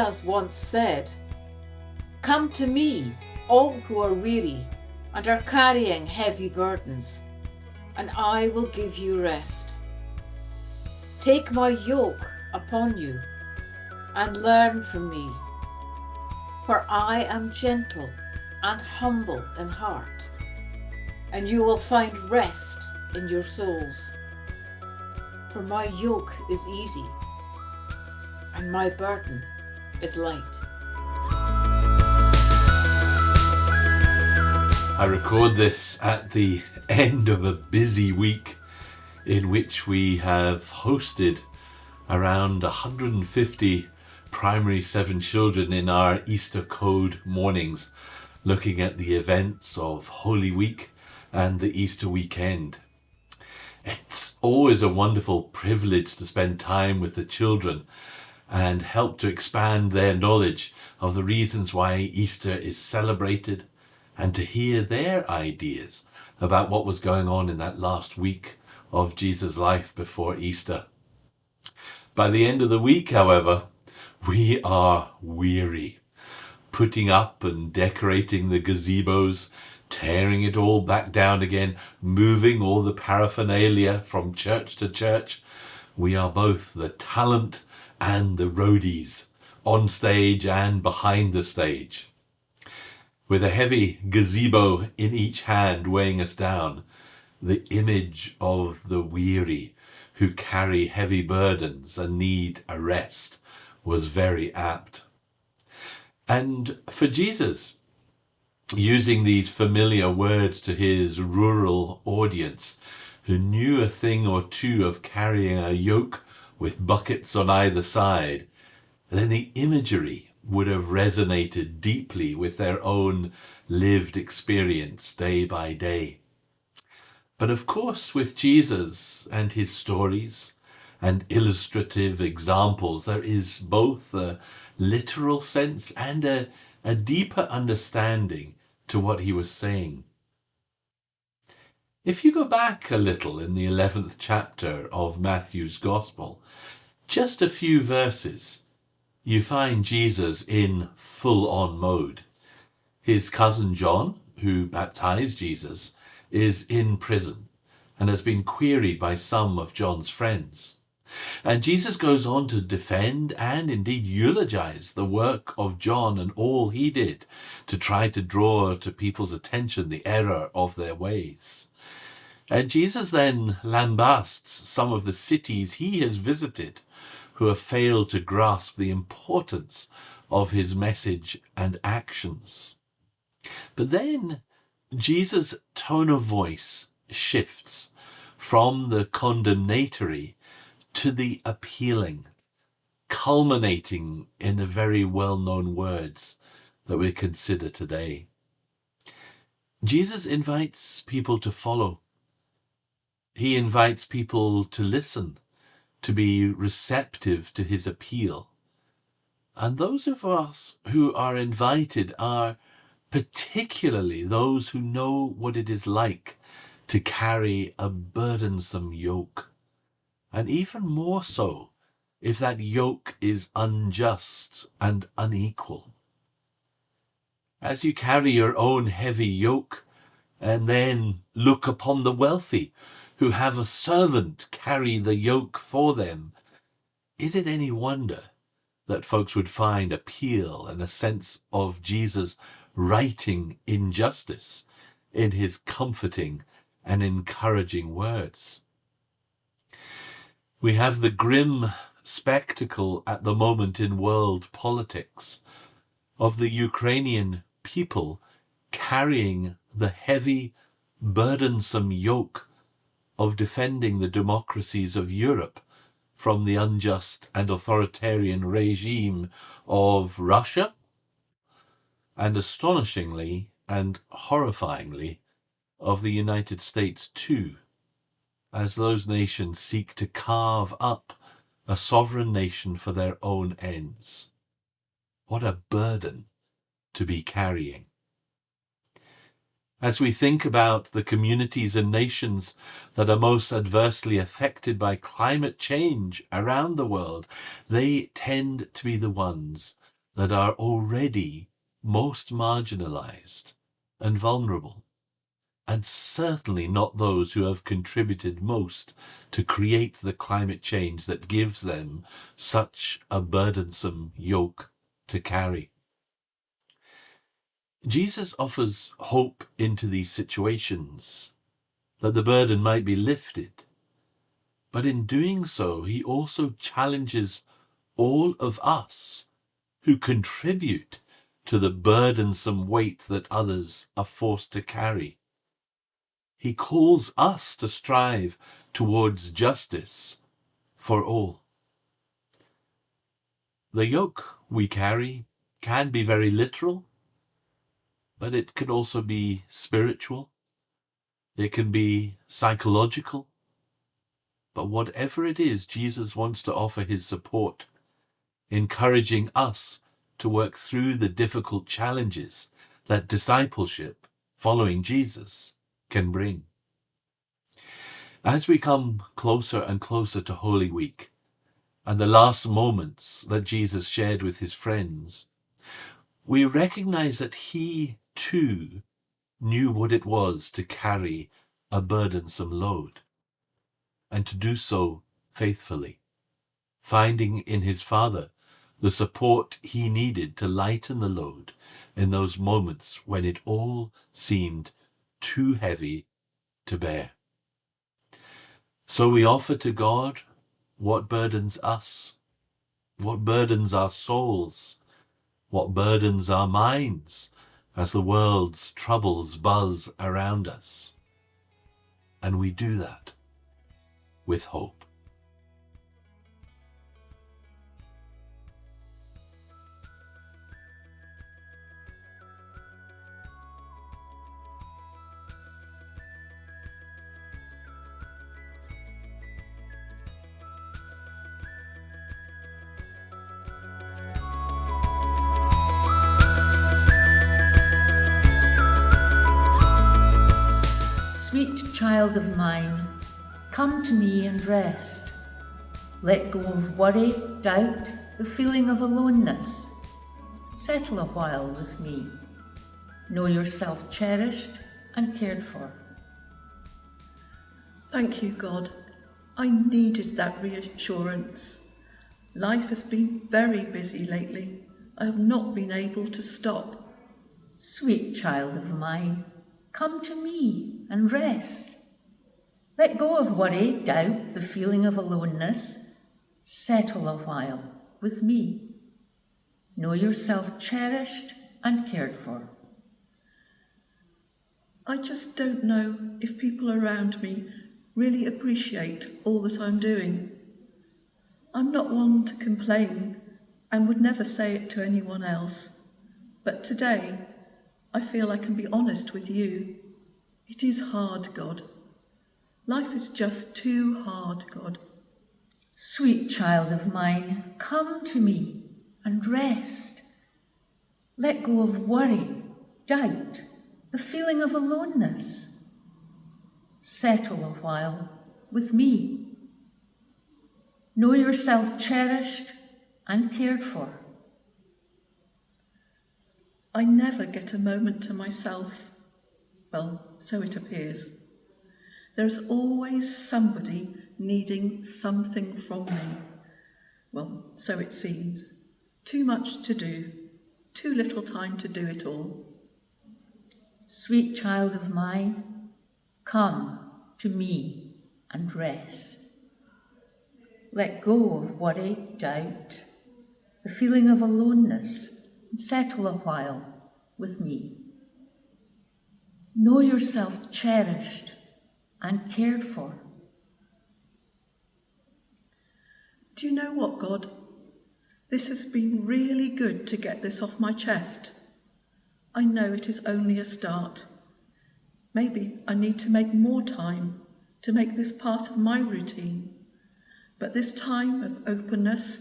Jesus once said, "Come to me, all who are weary and are carrying heavy burdens, and I will give you rest. Take my yoke upon you and learn from me, for I am gentle and humble in heart, and you will find rest in your souls. For my yoke is easy and my burden is light." I record this at the end of a busy week in which we have hosted around 150 primary 7 children in our Easter Code mornings, looking at the events of Holy Week and the Easter weekend. It's always a wonderful privilege to spend time with the children and help to expand their knowledge of the reasons why Easter is celebrated, and to hear their ideas about what was going on in that last week of Jesus' life before Easter. By the end of the week, however, we are weary, putting up and decorating the gazebos, tearing it all back down again, moving all the paraphernalia from church to church. We are both the talent and the roadies, on stage and behind the stage. With a heavy gazebo in each hand weighing us down, the image of the weary who carry heavy burdens and need a rest was very apt. And for Jesus, using these familiar words to his rural audience, who knew a thing or two of carrying a yoke with buckets on either side, then the imagery would have resonated deeply with their own lived experience day by day. But of course, with Jesus and his stories and illustrative examples, there is both a literal sense and a deeper understanding to what he was saying. If you go back a little in the 11th chapter of Matthew's Gospel, just a few verses, you find Jesus in full-on mode. His cousin John, who baptized Jesus, is in prison and has been queried by some of John's friends. And Jesus goes on to defend and indeed eulogize the work of John and all he did to try to draw to people's attention the error of their ways. And Jesus then lambasts some of the cities he has visited who have failed to grasp the importance of his message and actions. But then Jesus' tone of voice shifts from the condemnatory to the appealing, culminating in the very well-known words that we consider today. Jesus invites people to follow. He invites people to listen, to be receptive to his appeal. And those of us who are invited are particularly those who know what it is like to carry a burdensome yoke, and even more so if that yoke is unjust and unequal. As you carry your own heavy yoke and then look upon the wealthy who have a servant carry the yoke for them, is it any wonder that folks would find appeal and a sense of Jesus righting injustice in his comforting and encouraging words? We have the grim spectacle at the moment in world politics of the Ukrainian people carrying the heavy, burdensome yoke of defending the democracies of Europe from the unjust and authoritarian regime of Russia, and astonishingly and horrifyingly of the United States too, as those nations seek to carve up a sovereign nation for their own ends. What a burden to be carrying. As we think about the communities and nations that are most adversely affected by climate change around the world, they tend to be the ones that are already most marginalized and vulnerable, and certainly not those who have contributed most to create the climate change that gives them such a burdensome yoke to carry. Jesus offers hope into these situations, that the burden might be lifted, but in doing so, he also challenges all of us who contribute to the burdensome weight that others are forced to carry. He calls us to strive towards justice for all. The yoke we carry can be very literal, but it can also be spiritual. It can be psychological. But whatever it is, Jesus wants to offer his support, encouraging us to work through the difficult challenges that discipleship, following Jesus, can bring. As we come closer and closer to Holy Week and the last moments that Jesus shared with his friends, we recognize that he too knew what it was to carry a burdensome load, and to do so faithfully, finding in his Father the support he needed to lighten the load in those moments when it all seemed too heavy to bear. So we offer to God what burdens us, what burdens our souls, what burdens our minds as the world's troubles buzz around us. And we do that with hope. Sweet child of mine, come to me and rest. Let go of worry, doubt, the feeling of aloneness. Settle a while with me. Know yourself cherished and cared for. Thank you, God. I needed that reassurance. Life has been very busy lately. I have not been able to stop. Sweet child of mine, come to me and rest. Let go of worry, doubt, the feeling of aloneness. Settle a while with me. Know yourself cherished and cared for. I just don't know if people around me really appreciate all that I'm doing. I'm not one to complain and would never say it to anyone else. But today, I feel I can be honest with you. It is hard, God. Life is just too hard, God. Sweet child of mine, come to me and rest. Let go of worry, doubt, the feeling of aloneness. Settle a while with me. Know yourself cherished and cared for. I never get a moment to myself. Well, so it appears. There's always somebody needing something from me. Well, so it seems. Too much to do, too little time to do it all. Sweet child of mine, come to me and rest. Let go of worry, doubt, the feeling of aloneness, and settle a while with me. Know yourself cherished and cared for. Do you know what, God? This has been really good to get this off my chest. I know it is only a start. Maybe I need to make more time to make this part of my routine. But this time of openness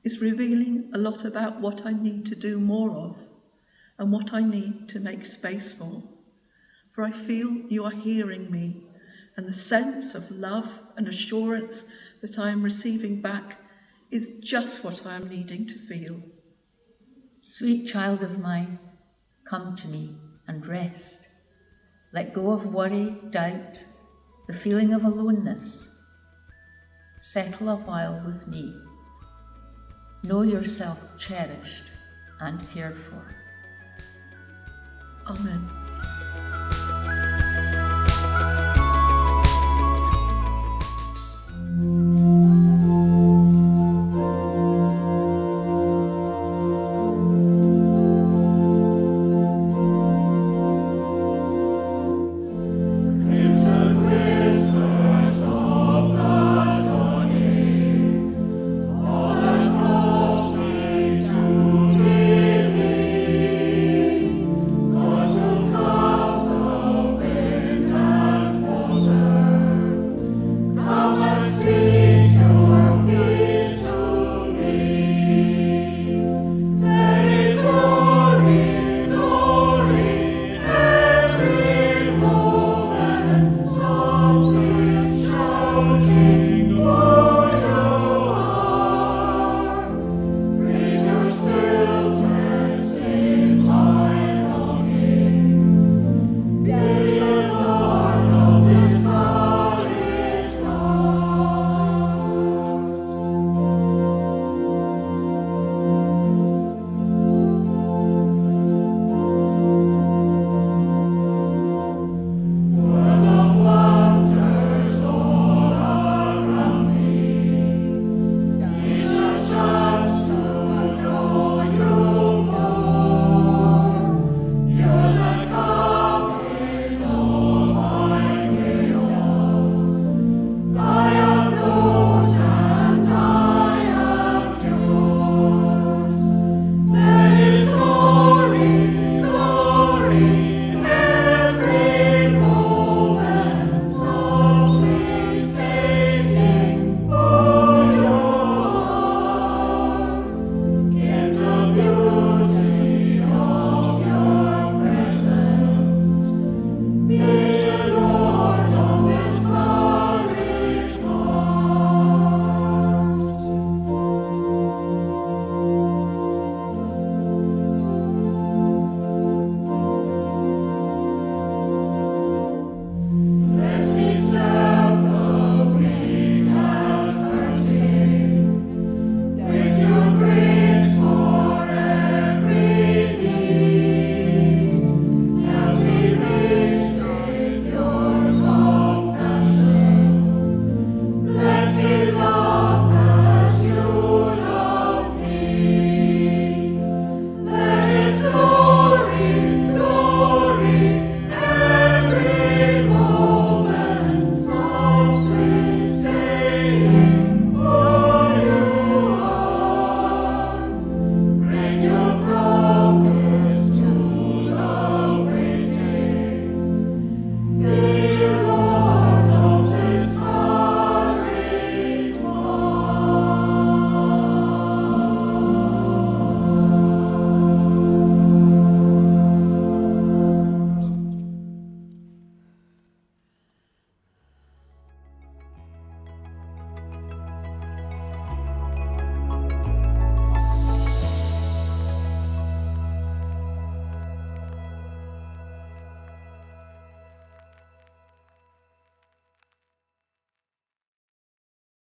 is revealing a lot about what I need to do more of and what I need to make space for. For I feel you are hearing me, and the sense of love and assurance that I am receiving back is just what I am needing to feel. Sweet child of mine, come to me and rest. Let go of worry, doubt, the feeling of aloneness. Settle a while with me. Know yourself cherished and cared for. Amen.